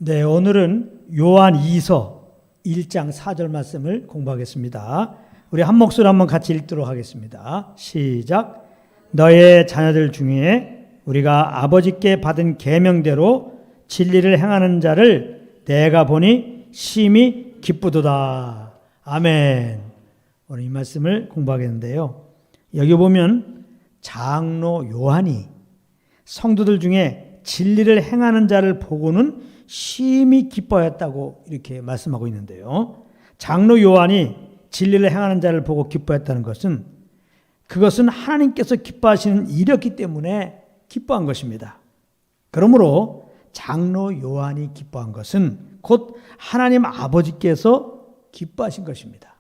네, 오늘은 요한 2서 1장 4절 말씀을 공부하겠습니다. 우리 한 목소리 한번 같이 읽도록 하겠습니다. 시작. 너의 자녀들 중에 우리가 아버지께 받은 계명대로 진리를 행하는 자를 내가 보니 심히 기쁘도다. 아멘. 오늘 이 말씀을 공부하겠는데요. 여기 보면 장로 요한이 성도들 중에 진리를 행하는 자를 보고는 심히 기뻐했다고 이렇게 말씀하고 있는데요. 장로 요한이 진리를 행하는 자를 보고 기뻐했다는 것은 그것은 하나님께서 기뻐하시는 일이었기 때문에 기뻐한 것입니다. 그러므로 장로 요한이 기뻐한 것은 곧 하나님 아버지께서 기뻐하신 것입니다.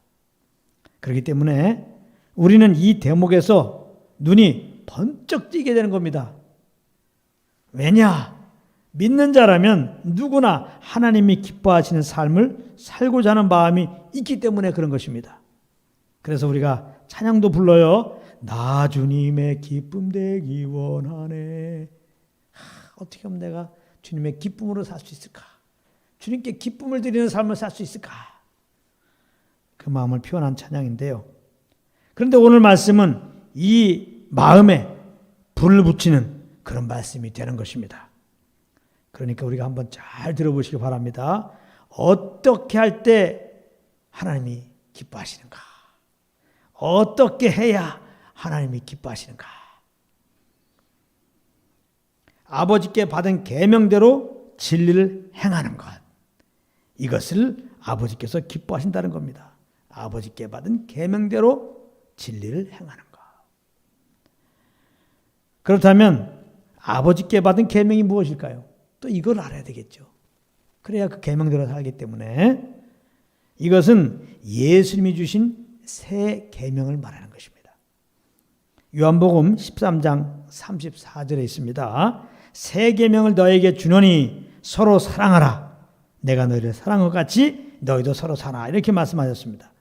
그렇기 때문에 우리는 이 대목에서 눈이 번쩍 띄게 되는 겁니다. 왜냐? 믿는 자라면 누구나 하나님이 기뻐하시는 삶을 살고자 하는 마음이 있기 때문에 그런 것입니다. 그래서 우리가 찬양도 불러요. 나 주님의 기쁨 되기 원하네. 어떻게 하면 내가 주님의 기쁨으로 살 수 있을까? 주님께 기쁨을 드리는 삶을 살 수 있을까? 그 마음을 표현한 찬양인데요. 그런데 오늘 말씀은 이 마음에 불을 붙이는 그런 말씀이 되는 것입니다. 그러니까 우리가 한번 잘 들어보시기 바랍니다. 어떻게 할 때 하나님이 기뻐하시는가? 어떻게 해야 하나님이 기뻐하시는가? 아버지께 받은 계명대로 진리를 행하는 것. 이것을 아버지께서 기뻐하신다는 겁니다. 아버지께 받은 계명대로 진리를 행하는 것. 그렇다면 아버지께 받은 계명이 무엇일까요? 또 이걸 알아야 되겠죠. 그래야 그 계명대로 살기 때문에 이것은 예수님이 주신 새 계명을 말하는 것입니다. 요한복음 13장 34절에 있습니다. 새 계명을 너에게 주노니 서로 사랑하라. 내가 너희를 사랑한 것 같이 너희도 서로 사랑하라. 이렇게 말씀하셨습니다.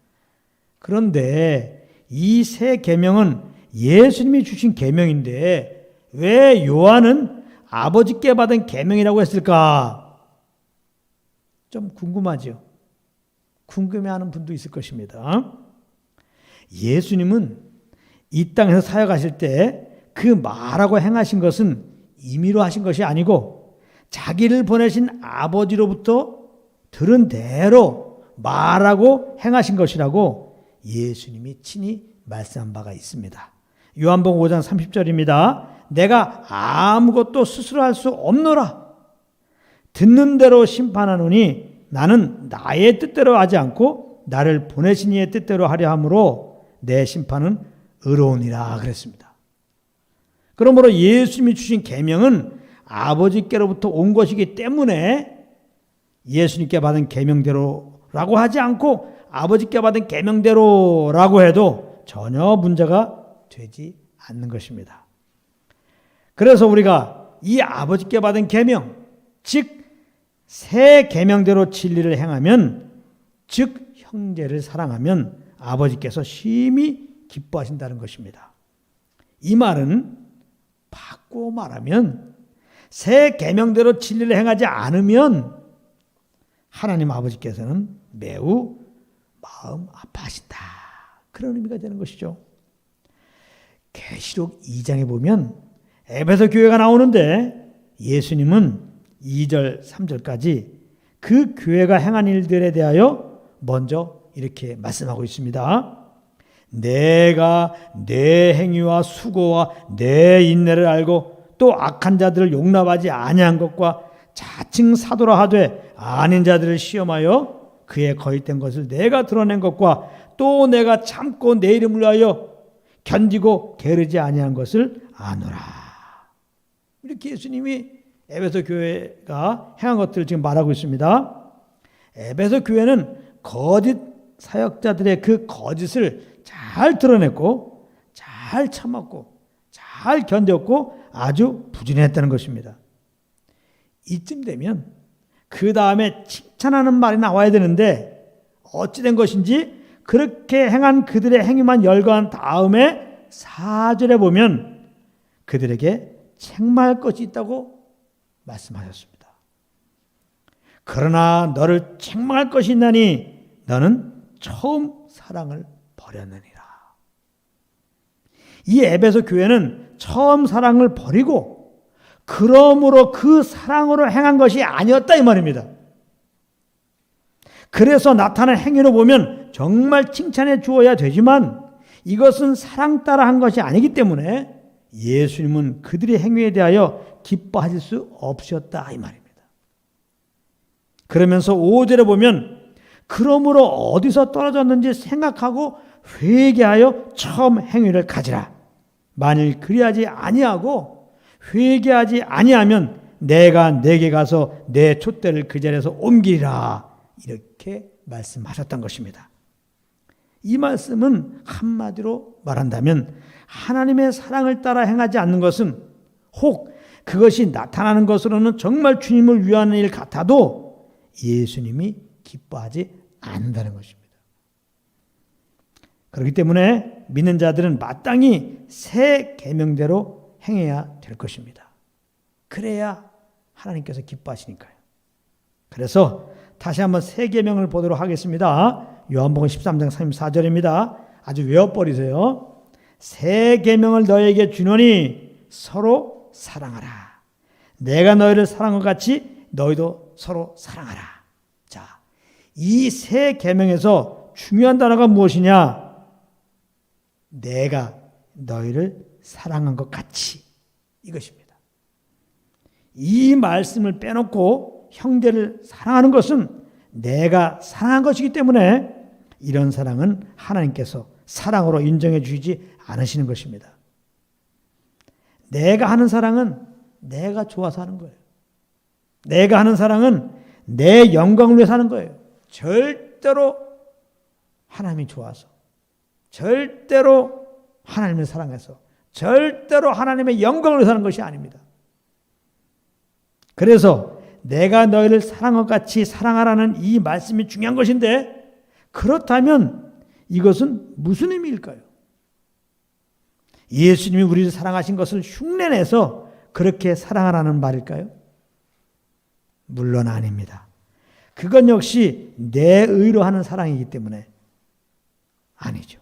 그런데 이 새 계명은 예수님이 주신 계명인데 왜 요한은 아버지께 받은 계명이라고 했을까? 좀 궁금하죠? 궁금해하는 분도 있을 것입니다. 예수님은 이 땅에서 사역하실 때 그 말하고 행하신 것은 임의로 하신 것이 아니고 자기를 보내신 아버지로부터 들은 대로 말하고 행하신 것이라고 예수님이 친히 말씀한 바가 있습니다. 요한복음 5장 30절입니다. 내가 아무것도 스스로 할 수 없노라. 듣는 대로 심판하노니 나는 나의 뜻대로 하지 않고 나를 보내신 이의 뜻대로 하려 함으로 내 심판은 의로우니라 그랬습니다. 그러므로 예수님이 주신 계명은 아버지께로부터 온 것이기 때문에 예수님께 받은 계명대로라고 하지 않고 아버지께 받은 계명대로라고 해도 전혀 문제가 되지 않는 것입니다. 그래서 우리가 이 아버지께 받은 계명, 즉 새 계명대로 진리를 행하면, 즉 형제를 사랑하면 아버지께서 심히 기뻐하신다는 것입니다. 이 말은 바꾸어 말하면 새 계명대로 진리를 행하지 않으면 하나님 아버지께서는 매우 마음 아파하신다. 그런 의미가 되는 것이죠. 계시록 2장에 보면 에베소 교회가 나오는데 예수님은 2절, 3절까지 그 교회가 행한 일들에 대하여 먼저 이렇게 말씀하고 있습니다. 내가 내 행위와 수고와 내 인내를 알고 또 악한 자들을 용납하지 아니한 것과 자칭 사도라 하되 아닌 자들을 시험하여 그의 거짓된 것을 내가 드러낸 것과 또 내가 참고 내 이름을 위하여 견디고 게으르지 아니한 것을 아노라. 이렇게 예수님이 에베소 교회가 행한 것들을 지금 말하고 있습니다. 에베소 교회는 거짓 사역자들의 그 거짓을 잘 드러냈고 잘 참았고 잘 견뎠고 아주 부지런했다는 것입니다. 이쯤 되면 그 다음에 칭찬하는 말이 나와야 되는데 어찌된 것인지 그렇게 행한 그들의 행위만 열거한 다음에 4절에 보면 그들에게 책망할 것이 있다고 말씀하셨습니다. 그러나 너를 책망할 것이 있나니 너는 처음 사랑을 버렸느니라. 이 에베소 교회는 처음 사랑을 버리고 그러므로 그 사랑으로 행한 것이 아니었다 이 말입니다. 그래서 나타난 행위로 보면 정말 칭찬해 주어야 되지만 이것은 사랑 따라 한 것이 아니기 때문에 예수님은 그들의 행위에 대하여 기뻐하실 수 없으셨다 이 말입니다. 그러면서 5절에 보면 그러므로 어디서 떨어졌는지 생각하고 회개하여 처음 행위를 가지라. 만일 그리하지 아니하고 회개하지 아니하면 내가 내게 가서 내 촛대를 그 자리에서 옮기리라. 이렇게 말씀하셨던 것입니다. 이 말씀은 한마디로 말한다면 하나님의 사랑을 따라 행하지 않는 것은 혹 그것이 나타나는 것으로는 정말 주님을 위하는 일 같아도 예수님이 기뻐하지 않는다는 것입니다. 그렇기 때문에 믿는 자들은 마땅히 새 계명대로 행해야 될 것입니다. 그래야 하나님께서 기뻐하시니까요. 그래서 다시 한번 새 계명을 보도록 하겠습니다. 요한복음 13장 34절입니다. 아주 외워버리세요. 새 계명을 너에게 주노니 서로 사랑하라. 내가 너희를 사랑한 것 같이 너희도 서로 사랑하라. 자, 이 새 계명에서 중요한 단어가 무엇이냐? 내가 너희를 사랑한 것 같이, 이것입니다. 이 말씀을 빼놓고 형제를 사랑하는 것은 내가 사랑한 것이기 때문에 이런 사랑은 하나님께서 사랑으로 인정해 주시지 않으시는 것입니다. 내가 하는 사랑은 내가 좋아서 하는 거예요. 내가 하는 사랑은 내 영광을 위해서 하는 거예요. 절대로 하나님이 좋아서, 절대로 하나님을 사랑해서, 절대로 하나님의 영광을 위해서 하는 것이 아닙니다. 그래서 내가 너희를 사랑한 것 같이 사랑하라는 이 말씀이 중요한 것인데, 그렇다면 이것은 무슨 의미일까요? 예수님이 우리를 사랑하신 것을 흉내내서 그렇게 사랑하라는 말일까요? 물론 아닙니다. 그건 역시 내 의로 하는 사랑이기 때문에 아니죠.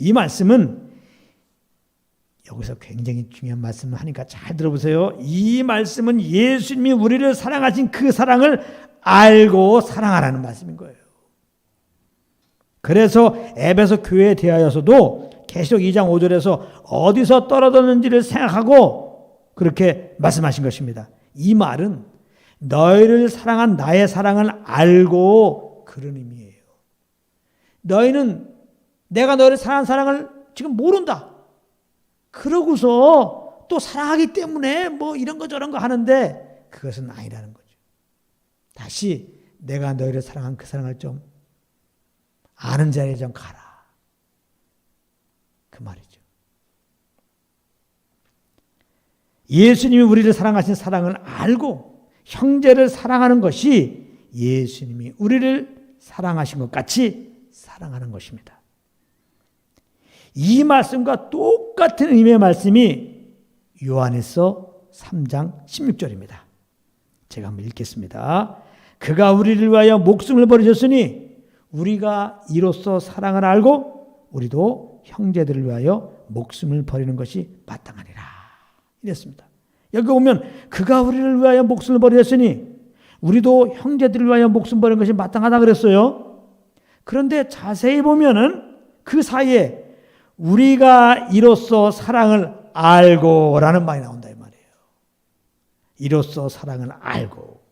이 말씀은 여기서 굉장히 중요한 말씀을 하니까 잘 들어보세요. 이 말씀은 예수님이 우리를 사랑하신 그 사랑을 알고 사랑하라는 말씀인 거예요. 그래서 에베소 교회에 대하여서도 계시록 2장 5절에서 어디서 떨어졌는지를 생각하고 그렇게 말씀하신 것입니다. 이 말은 너희를 사랑한 나의 사랑을 알고 그런 의미예요. 너희는 내가 너희를 사랑한 사랑을 지금 모른다. 그러고서 또 사랑하기 때문에 뭐 이런 거 저런 거 하는데 그것은 아니라는 거죠. 다시 내가 너희를 사랑한 그 사랑을 좀 아는 자리에 좀 가라. 그 말이죠. 예수님이 우리를 사랑하신 사랑을 알고 형제를 사랑하는 것이 예수님이 우리를 사랑하신 것 같이 사랑하는 것입니다. 이 말씀과 똑같은 의미의 말씀이 요한에서 3장 16절입니다. 제가 한번 읽겠습니다. 그가 우리를 위하여 목숨을 버리셨으니 우리가 이로써 사랑을 알고 우리도 형제들을 위하여 목숨을 버리는 것이 마땅하니라. 이랬습니다. 여기 보면 그가 우리를 위하여 목숨을 버리셨으니 우리도 형제들을 위하여 목숨 버리는 것이 마땅하다 그랬어요. 그런데 자세히 보면은 그 사이에 우리가 이로써 사랑을 알고 라는 말이 나온다 이 말이에요. 이로써 사랑을 알고.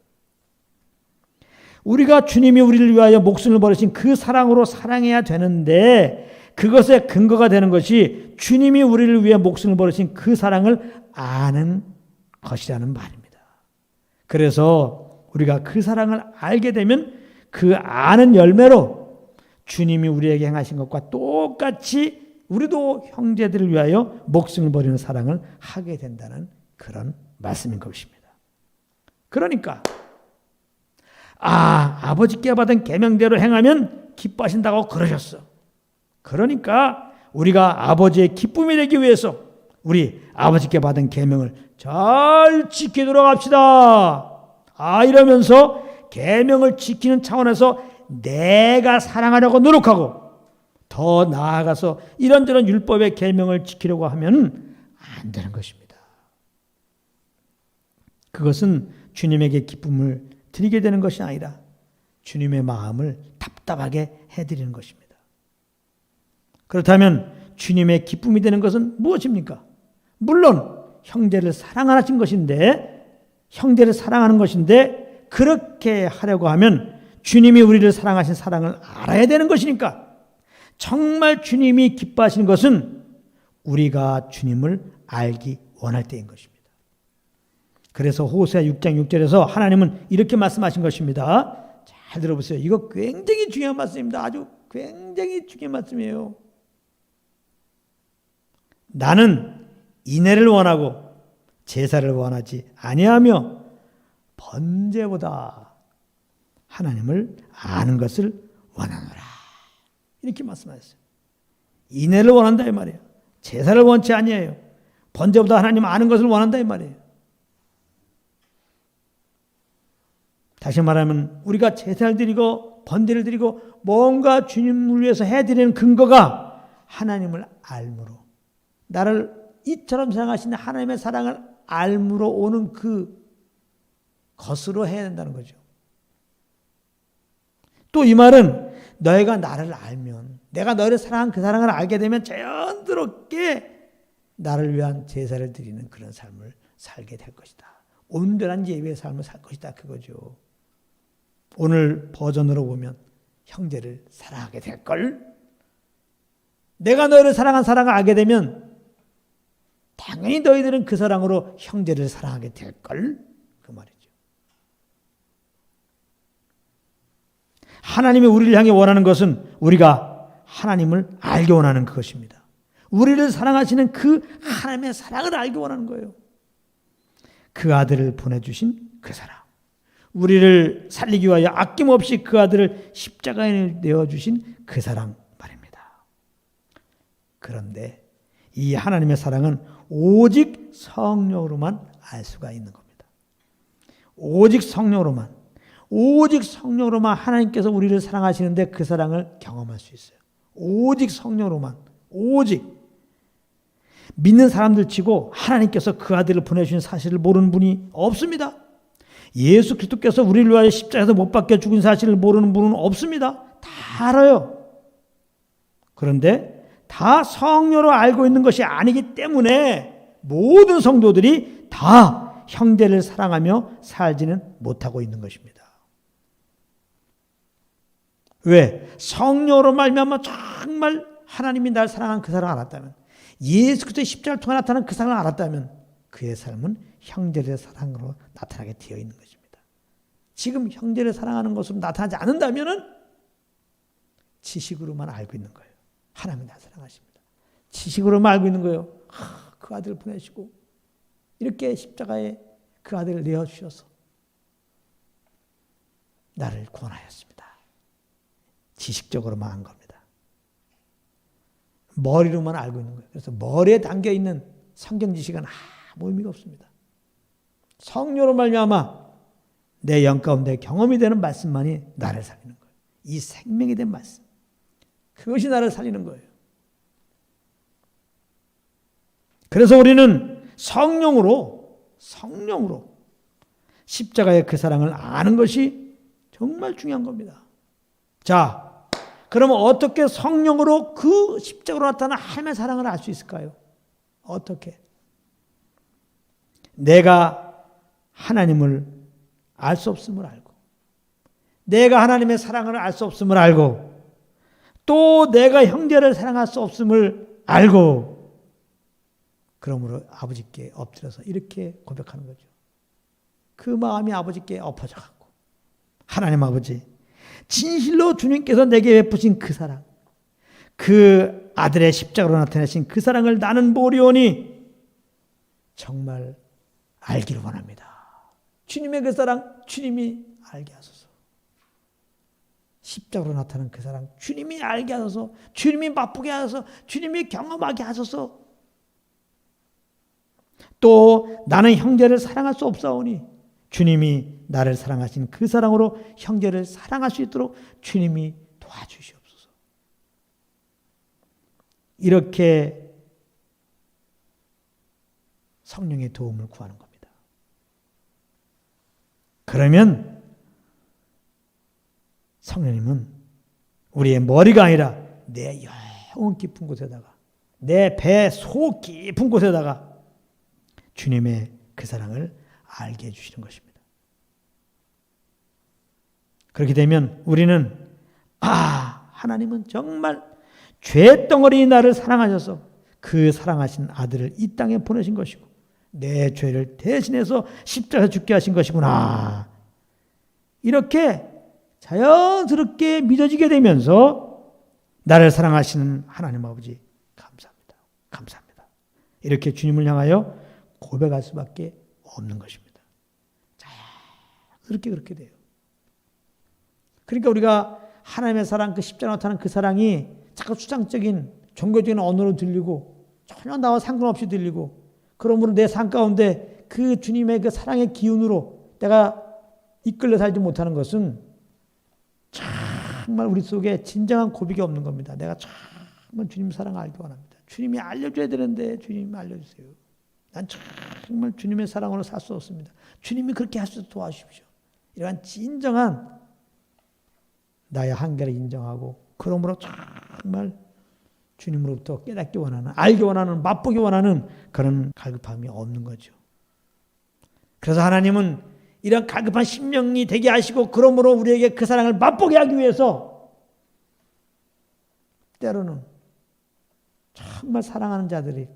우리가 주님이 우리를 위하여 목숨을 버리신 그 사랑으로 사랑해야 되는데 그것의 근거가 되는 것이 주님이 우리를 위해 목숨을 버리신 그 사랑을 아는 것이라는 말입니다. 그래서 우리가 그 사랑을 알게 되면 그 아는 열매로 주님이 우리에게 행하신 것과 똑같이 우리도 형제들을 위하여 목숨을 버리는 사랑을 하게 된다는 그런 말씀인 것입니다. 그러니까 아버지께 받은 계명대로 행하면 기뻐하신다고 그러셨어. 그러니까 우리가 아버지의 기쁨이 되기 위해서 우리 아버지께 받은 계명을 잘 지키도록 합시다. 이러면서 계명을 지키는 차원에서 내가 사랑하려고 노력하고 더 나아가서 이런저런 율법의 계명을 지키려고 하면 안 되는 것입니다. 그것은 주님에게 기쁨을 드리게 되는 것이 아니라 주님의 마음을 답답하게 해드리는 것입니다. 그렇다면 주님의 기쁨이 되는 것은 무엇입니까? 물론 형제를 사랑하신 것인데, 형제를 사랑하는 것인데 그렇게 하려고 하면 주님이 우리를 사랑하신 사랑을 알아야 되는 것이니까 정말 주님이 기뻐하시는 것은 우리가 주님을 알기 원할 때인 것입니다. 그래서 호세아 6장 6절에서 하나님은 이렇게 말씀하신 것입니다. 잘 들어보세요. 이거 굉장히 중요한 말씀입니다. 아주 굉장히 중요한 말씀이에요. 나는 인애를 원하고 제사를 원하지 아니하며 번제보다 하나님을 아는 것을 원하노라. 이렇게 말씀하셨어요. 인애를 원한다 이 말이에요. 제사를 원치 아니에요. 번제보다 하나님 아는 것을 원한다 이 말이에요. 다시 말하면 우리가 제사를 드리고 번제를 드리고 뭔가 주님을 위해서 해드리는 근거가 하나님을 알므로, 나를 이처럼 사랑하시는 하나님의 사랑을 알므로 오는 그 것으로 해야 된다는 거죠. 또 이 말은 너희가 나를 알면, 내가 너희를 사랑한 그 사랑을 알게 되면 자연스럽게 나를 위한 제사를 드리는 그런 삶을 살게 될 것이다. 온전한 예배의 삶을 살 것이다. 그거죠. 오늘 버전으로 보면 형제를 사랑하게 될걸? 내가 너희를 사랑한 사랑을 알게 되면 당연히 너희들은 그 사랑으로 형제를 사랑하게 될걸? 그 말이죠. 하나님이 우리를 향해 원하는 것은 우리가 하나님을 알게 원하는 그것입니다. 우리를 사랑하시는 그 하나님의 사랑을 알게 원하는 거예요. 그 아들을 보내주신 그 사랑. 우리를 살리기 위하여 아낌없이 그 아들을 십자가에 내어주신 그 사랑 말입니다. 그런데 이 하나님의 사랑은 오직 성령으로만 알 수가 있는 겁니다. 오직 성령으로만 하나님께서 우리를 사랑하시는데 그 사랑을 경험할 수 있어요. 오직 성령으로만. 오직. 믿는 사람들 치고 하나님께서 그 아들을 보내주신 사실을 모르는 분이 없습니다. 예수 그리스도께서 우리를 위하여 십자가에서 못 박혀 죽은 사실을 모르는 분은 없습니다. 다 알아요. 그런데 다 성령으로 알고 있는 것이 아니기 때문에 모든 성도들이 다 형제를 사랑하며 살지는 못하고 있는 것입니다. 왜? 성령으로 말미암아 정말 하나님이 날 사랑한 그 사랑을 알았다면, 예수 그리스도의 십자가를 통해 나타난 그 사랑을 알았다면 그의 삶은 형제의 사랑으로 나타나게 되어 있는 것입니다. 지금 형제를 사랑하는 것으로 나타나지 않는다면 지식으로만 알고 있는 거예요. 하나님이 날 사랑하십니다. 지식으로만 알고 있는 거예요. 그 아들을 보내시고 이렇게 십자가에 그 아들을 내어주셔서 나를 구원하였습니다. 지식적으로만 한 겁니다. 머리로만 알고 있는 거예요. 그래서 머리에 담겨있는 성경 지식은 아무 의미가 없습니다. 성령으로 말미암아 내 영 가운데 경험이 되는 말씀만이 나를 살리는 거예요. 이 생명이 된 말씀. 그것이 나를 살리는 거예요. 그래서 우리는 성령으로 십자가의 그 사랑을 아는 것이 정말 중요한 겁니다. 자, 그러면 어떻게 성령으로 그 십자가로 나타난 하나님의 사랑을 알 수 있을까요? 어떻게? 내가 하나님을 알 수 없음을 알고, 내가 하나님의 사랑을 알 수 없음을 알고, 또 내가 형제를 사랑할 수 없음을 알고, 그러므로 아버지께 엎드려서 이렇게 고백하는 거죠. 그 마음이 아버지께 엎어져 갖고, 하나님 아버지, 진실로 주님께서 내게 베푸신 그 사랑, 그 아들의 십자가로 나타내신 그 사랑을 나는 모르오니 정말 알기를 원합니다. 주님의 그 사랑 주님이 알게 하소서. 십자가로 나타난 그 사랑 주님이 알게 하소서. 주님이 맛보게 하소서. 주님이 경험하게 하소서. 또 나는 형제를 사랑할 수 없사오니 주님이 나를 사랑하신 그 사랑으로 형제를 사랑할 수 있도록 주님이 도와주시옵소서. 이렇게 성령의 도움을 구하는 겁니다. 그러면 성령님은 우리의 머리가 아니라 내 영혼 깊은 곳에다가, 내 배 속 깊은 곳에다가 주님의 그 사랑을 알게 해주시는 것입니다. 그렇게 되면 우리는 하나님은 정말 죄덩어리 나를 사랑하셔서 그 사랑하신 아들을 이 땅에 보내신 것이고 내 죄를 대신해서 십자가에 죽게 하신 것이구나. 이렇게 자연스럽게 믿어지게 되면서 나를 사랑하시는 하나님 아버지 감사합니다. 감사합니다. 이렇게 주님을 향하여 고백할 수밖에 없는 것입니다. 자연스럽게 그렇게 돼요. 그러니까 우리가 하나님의 사랑, 그 십자가 나타나는 그 사랑이 자꾸 수장적인 종교적인 언어로 들리고 전혀 나와 상관없이 들리고, 그러므로 내 삶 가운데 그 주님의 그 사랑의 기운으로 내가 이끌려 살지 못하는 것은 정말 우리 속에 진정한 고백이 없는 겁니다. 내가 정말 주님 사랑을 알기 원합니다. 주님이 알려줘야 되는데 주님이 알려주세요. 난 정말 주님의 사랑으로 살 수 없습니다. 주님이 그렇게 할 수 있도록 도와주십시오. 이러한 진정한 나의 한계를 인정하고, 그러므로 정말 주님으로부터 깨닫기 원하는, 알기 원하는, 맛보기 원하는 그런 갈급함이 없는 거죠. 그래서 하나님은 이런 갈급한 심령이 되게 하시고, 그러므로 우리에게 그 사랑을 맛보게 하기 위해서 때로는 정말 사랑하는 자들이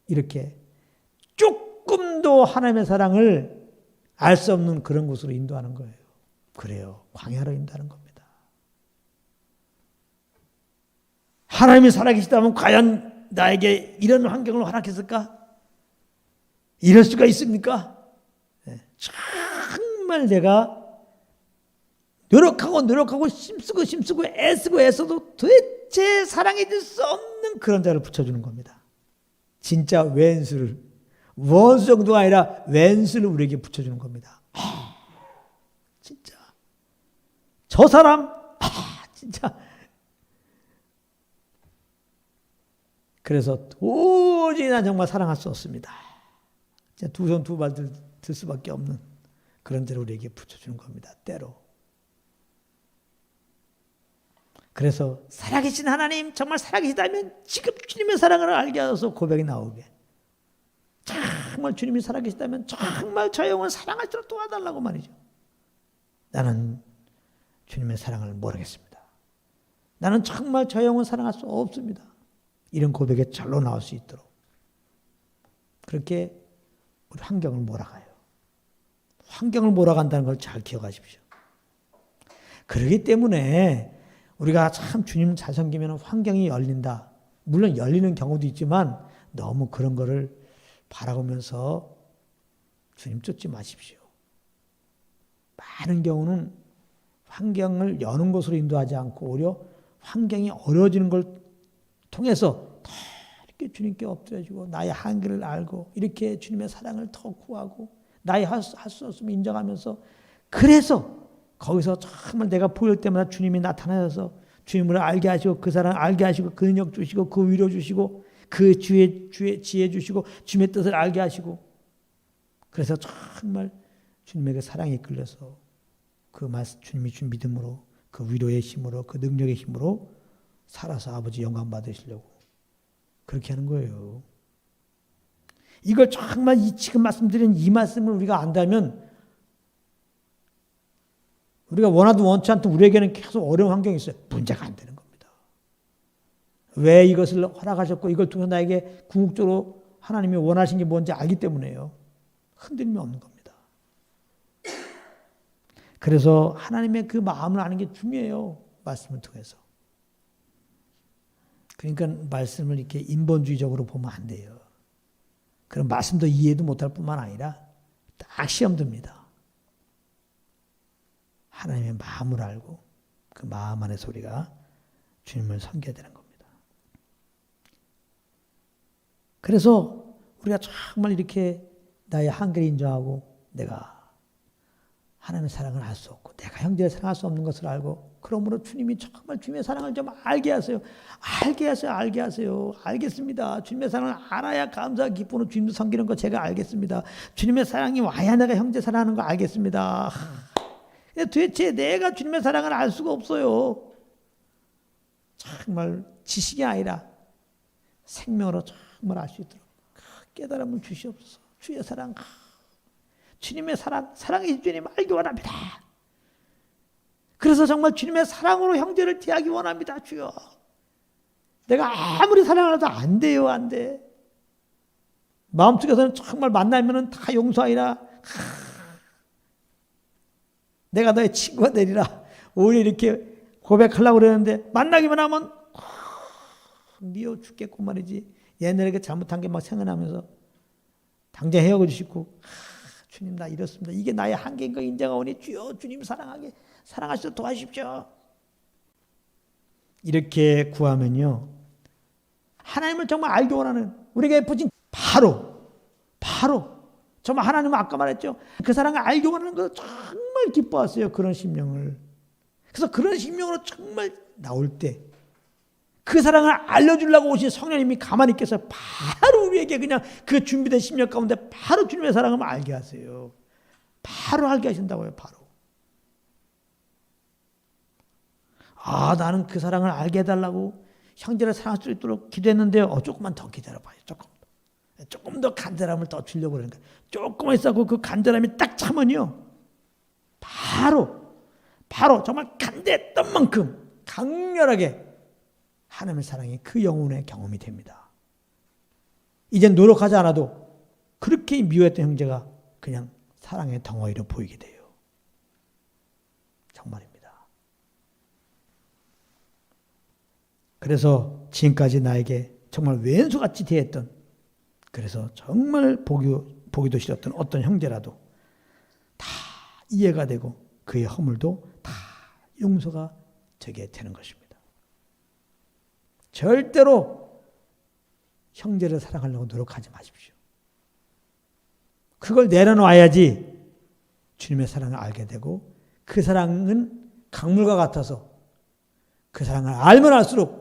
이렇게 조금도 하나님의 사랑을 알 수 없는 그런 곳으로 인도하는 거예요. 그래요. 광야로 인도하는 겁니다. 하나님이 살아계시다면 과연 나에게 이런 환경을 허락했을까? 이럴 수가 있습니까? 정말 내가 노력하고 힘쓰고 애써도 도대체 사랑해줄 수 없는 그런 자를 붙여주는 겁니다. 진짜 원수 정도가 아니라 왼수를 우리에게 붙여주는 겁니다. 진짜 저 사람 진짜. 그래서 도저히 난 정말 사랑할 수 없습니다. 두 손 두 발 들 수밖에 없는 그런 데를 우리에게 붙여주는 겁니다. 때로. 그래서 살아계신 하나님, 정말 살아계시다면 지금 주님의 사랑을 알게 하셔서 고백이 나오게. 정말 주님이 살아계시다면 정말 저 영혼 사랑할 줄 도와달라고 말이죠. 나는 주님의 사랑을 모르겠습니다. 나는 정말 저 영혼 사랑할 수 없습니다. 이런 고백에 절로 나올 수 있도록 그렇게 우리 환경을 몰아가요. 환경을 몰아간다는 걸 잘 기억하십시오. 그렇기 때문에 우리가 참 주님 잘 섬기면 환경이 열린다. 물론 열리는 경우도 있지만 너무 그런 거를 바라보면서 주님 쫓지 마십시오. 많은 경우는 환경을 여는 것으로 인도하지 않고 오히려 환경이 어려워지는 걸 통해서 더 이렇게 주님께 엎드려지고 나의 한계를 알고 이렇게 주님의 사랑을 더 구하고 나의 할 수 없음을 인정하면서, 그래서 거기서 정말 내가 보일 때마다 주님이 나타나셔서 주님을 알게 하시고 그 사랑을 알게 하시고 그 능력 주시고 그 위로 주시고 그 지혜 주시고 주님의 뜻을 알게 하시고, 그래서 정말 주님에게 사랑에 이끌려서 그 주님이 준 믿음으로 그 위로의 힘으로 그 능력의 힘으로 살아서 아버지 영광 받으시려고 그렇게 하는 거예요. 이걸 정말 지금 말씀드린 이 말씀을 우리가 안다면 우리가 원하든 원치 않든 우리에게는 계속 어려운 환경이 있어요. 문제가 안 되는 겁니다. 왜 이것을 허락하셨고 이걸 통해서 나에게 궁극적으로 하나님이 원하신 게 뭔지 알기 때문에요. 흔들림이 없는 겁니다. 그래서 하나님의 그 마음을 아는 게 중요해요. 말씀을 통해서. 그러니까 말씀을 이렇게 인본주의적으로 보면 안 돼요. 그럼 말씀도 이해도 못할 뿐만 아니라 딱 시험 듭니다. 하나님의 마음을 알고 그 마음 안에서 우리가 주님을 섬겨야 되는 겁니다. 그래서 우리가 정말 이렇게 나의 한계를 인정하고 내가 하나님의 사랑을 알 수 없고 내가 형제를 사랑할 수 없는 것을 알고 그러므로 주님이 정말 주님의 사랑을 좀 알게 하세요. 알게 하세요. 알게 하세요. 알겠습니다. 주님의 사랑을 알아야 감사하고 기쁘고 주님도 섬기는 거 제가 알겠습니다. 주님의 사랑이 와야 내가 형제 사랑하는 거 알겠습니다. 도대체 내가 주님의 사랑을 알 수가 없어요. 정말 지식이 아니라 생명으로 정말 알 수 있도록 깨달음을 주시옵소서. 주의 사랑, 주님의 사랑, 사랑의 주님 알기 원합니다. 그래서 정말 주님의 사랑으로 형제를 대하기 원합니다. 주여. 내가 아무리 사랑을 해도 안 돼요. 안 돼. 마음속에서는 정말 만나면 다 용서하리라. 내가 너의 친구가 되리라. 오히려 이렇게 고백하려고 그러는데 만나기만 하면 미워 죽겠고 말이지. 옛날에 잘못한 게 막 생각나면서 당장 헤어져 주시고 주님 나 이렇습니다. 이게 나의 한계인 거 인정하오니 주여 주님 사랑하시도록 도와주십시오. 이렇게 구하면요. 하나님을 정말 알기 원하는 우리가 예쁘진 바로 정말 하나님은 아까 말했죠. 그 사랑을 알기 원하는 거 정말 기뻐하세요. 그런 심령을. 그래서 그런 심령으로 정말 나올 때 그 사랑을 알려주려고 오신 성령님이 가만히 있겠어요. 바로 우리에게 그냥 그 준비된 심령 가운데 바로 주님의 사랑을 알게 하세요. 바로 알게 하신다고요. 바로. 나는 그 사랑을 알게 해달라고 형제를 사랑할 수 있도록 기도했는데요. 조금만 더 기다려봐요. 조금 더 간절함을 더 주려고 그러니까 조금만 있어도 그 간절함이 딱 차면요. 바로 정말 간절했던 만큼 강렬하게 하나님의 사랑이 그 영혼의 경험이 됩니다. 이젠 노력하지 않아도 그렇게 미워했던 형제가 그냥 사랑의 덩어리로 보이게 돼요. 정말입니다. 그래서 지금까지 나에게 정말 왼수같이 대했던 그래서 정말 보기도 싫었던 어떤 형제라도 다 이해가 되고 그의 허물도 다 용서가 되게 되는 것입니다. 절대로 형제를 사랑하려고 노력하지 마십시오. 그걸 내려놔야지 주님의 사랑을 알게 되고 그 사랑은 강물과 같아서 그 사랑을 알면 알수록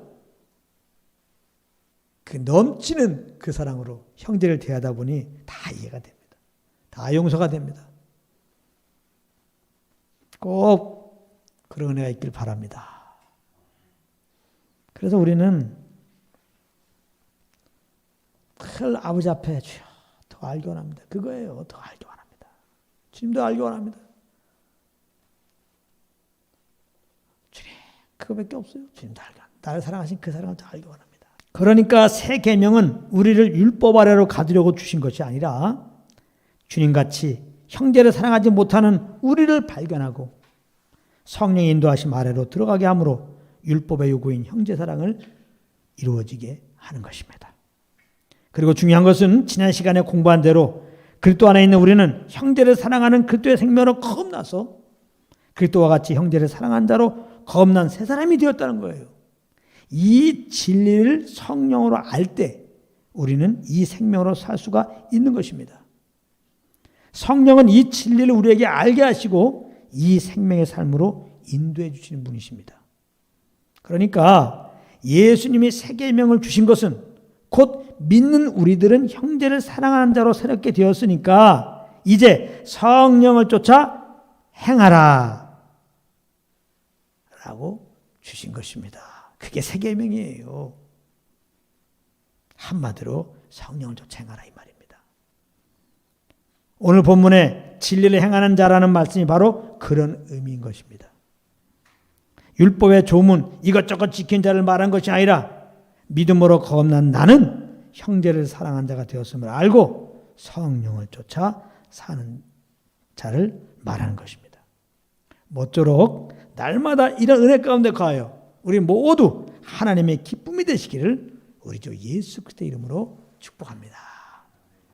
그 넘치는 그 사랑으로 형제를 대하다 보니 다 이해가 됩니다. 다 용서가 됩니다. 꼭 그런 은혜가 있길 바랍니다. 그래서 우리는 늘 아버지 앞에 주여 더 알기 원합니다. 그거예요. 더 알기 원합니다. 주님도 알기 원합니다. 주님 그거밖에 없어요. 주님도 알기 원합니다. 나를 사랑하신 그 사랑을 더 알기 원합니다. 그러니까 새 계명은 우리를 율법 아래로 가두려고 주신 것이 아니라 주님같이 형제를 사랑하지 못하는 우리를 발견하고 성령의 인도하심 아래로 들어가게 함으로 율법의 요구인 형제 사랑을 이루어지게 하는 것입니다. 그리고 중요한 것은 지난 시간에 공부한 대로 그리스도 안에 있는 우리는 형제를 사랑하는 그리스도의 생명으로 거듭나서 그리스도와 같이 형제를 사랑한 자로 거듭난 새 사람이 되었다는 거예요. 이 진리를 성령으로 알 때 우리는 이 생명으로 살 수가 있는 것입니다. 성령은 이 진리를 우리에게 알게 하시고 이 생명의 삶으로 인도해 주시는 분이십니다. 그러니까 예수님이 새 계명을 주신 것은 곧 믿는 우리들은 형제를 사랑하는 자로 새롭게 되었으니까 이제 성령을 쫓아 행하라 라고 주신 것입니다. 그게 새 계명이에요. 한마디로 성령을 쫓아 행하라 이 말입니다. 오늘 본문에 진리를 행하는 자라는 말씀이 바로 그런 의미인 것입니다. 율법의 조문 이것저것 지킨 자를 말한 것이 아니라 믿음으로 거듭난 나는 형제를 사랑한 자가 되었음을 알고 성령을 쫓아 사는 자를 말하는 것입니다. 모쪼록 날마다 이런 은혜 가운데 거하여 우리 모두 하나님의 기쁨이 되시기를 우리 주 예수 그리스도의 이름으로 축복합니다.